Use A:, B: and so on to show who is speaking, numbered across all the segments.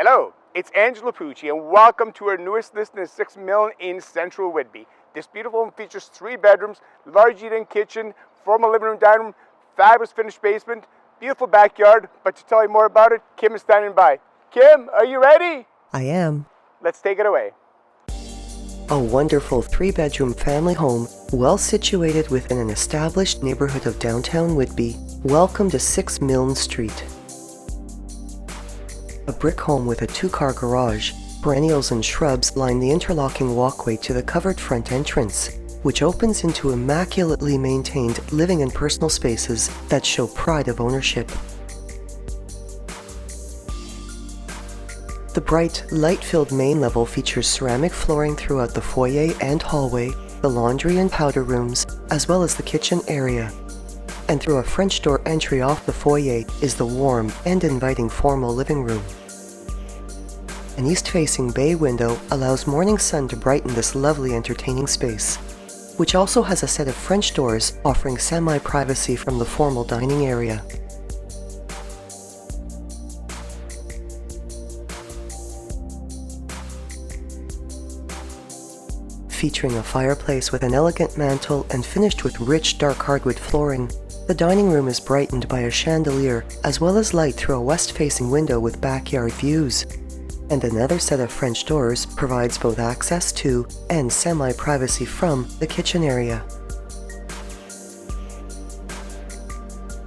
A: Hello, it's Angelo Pucci and welcome to our newest listing of 6 Milne in central Whitby. This beautiful home features 3 bedrooms, large eat-in kitchen, formal living room, dining room, fabulous finished basement, beautiful backyard. But to tell you more about it, Kim is standing by. Kim, are you ready?
B: I am.
A: Let's take it away.
B: A wonderful 3-bedroom family home, well situated within an established neighborhood of downtown Whitby. Welcome to 6 Milne Street. A brick home with a 2-car garage, perennials and shrubs line the interlocking walkway to the covered front entrance, which opens into immaculately maintained living and personal spaces that show pride of ownership. The bright, light-filled main level features ceramic flooring throughout the foyer and hallway, the laundry and powder rooms, as well as the kitchen area. And through a French door entry off the foyer is the warm and inviting formal living room. An east-facing bay window allows morning sun to brighten this lovely entertaining space, which also has a set of French doors offering semi-privacy from the formal dining area. Featuring a fireplace with an elegant mantle and finished with rich dark hardwood flooring, the dining room is brightened by a chandelier as well as light through a west-facing window with backyard views. And another set of French doors provides both access to and semi-privacy from the kitchen area.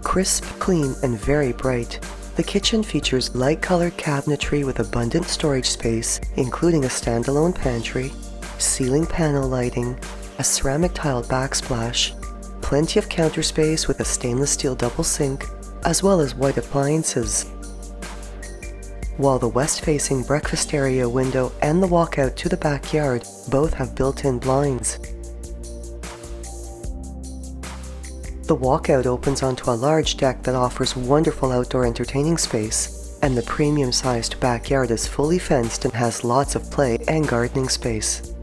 B: Crisp, clean, and very bright, the kitchen features light-colored cabinetry with abundant storage space, including a standalone pantry, ceiling panel lighting, a ceramic tiled backsplash, plenty of counter space with a stainless steel double sink, as well as white appliances. While the west-facing breakfast area window and the walkout to the backyard both have built-in blinds. The walkout opens onto a large deck that offers wonderful outdoor entertaining space, and the premium-sized backyard is fully fenced and has lots of play and gardening space.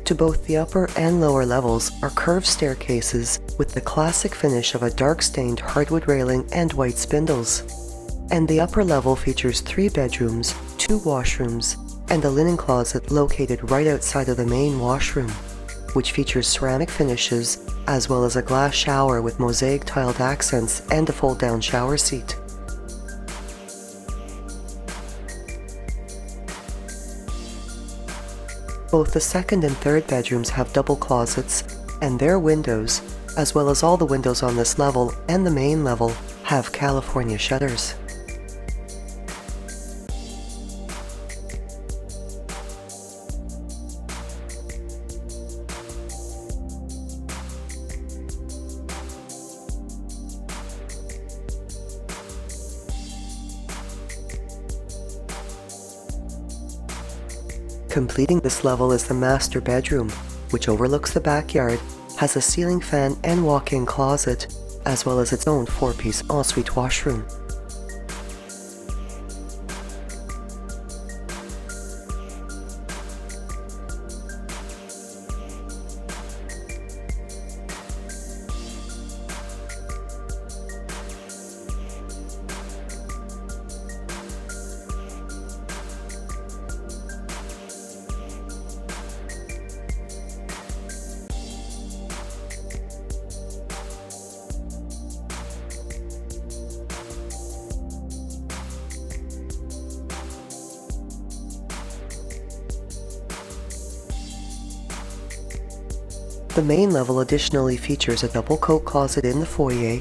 B: To both the upper and lower levels are curved staircases with the classic finish of a dark-stained hardwood railing and white spindles. And the upper level features 3 bedrooms, 2 washrooms, and a linen closet located right outside of the main washroom, which features ceramic finishes as well as a glass shower with mosaic tiled accents and a fold-down shower seat. Both the second and third bedrooms have double closets, and their windows, as well as all the windows on this level and the main level, have California shutters. Completing this level is the master bedroom, which overlooks the backyard, has a ceiling fan and walk-in closet, as well as its own 4-piece ensuite washroom. The main level additionally features a double coat closet in the foyer,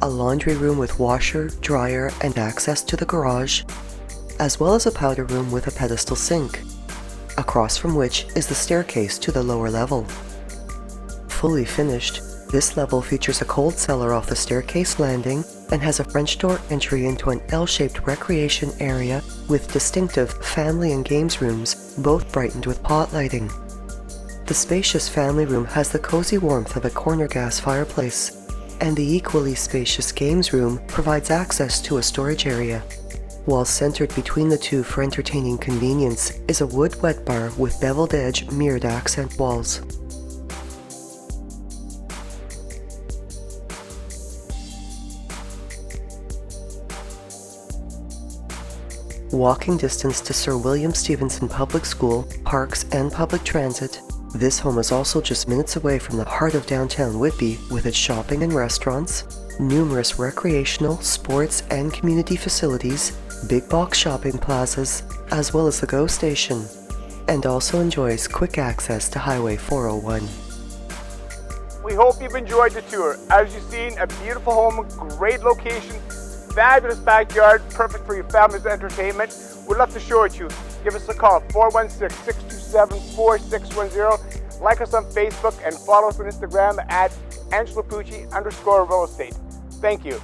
B: a laundry room with washer, dryer, and access to the garage, as well as a powder room with a pedestal sink, across from which is the staircase to the lower level. Fully finished, this level features a cold cellar off the staircase landing and has a French door entry into an L-shaped recreation area with distinctive family and games rooms, both brightened with pot lighting. The spacious family room has the cozy warmth of a corner gas fireplace, and the equally spacious games room provides access to a storage area, while centered between the two for entertaining convenience is a wood wet bar with beveled edge mirrored accent walls. Walking distance to Sir William Stevenson Public School, parks and public transit, this home is also just minutes away from the heart of downtown Whitby with its shopping and restaurants, numerous recreational, sports and community facilities, big box shopping plazas, as well as the GO station, and also enjoys quick access to Highway 401.
A: We hope you've enjoyed the tour. As you've seen, a beautiful home, great location, fabulous backyard, perfect for your family's entertainment. We'd love to show it to you. Give us a call, 416-627-4610. Like us on Facebook and follow us on Instagram at @AngelaPucci_real estate. Thank you.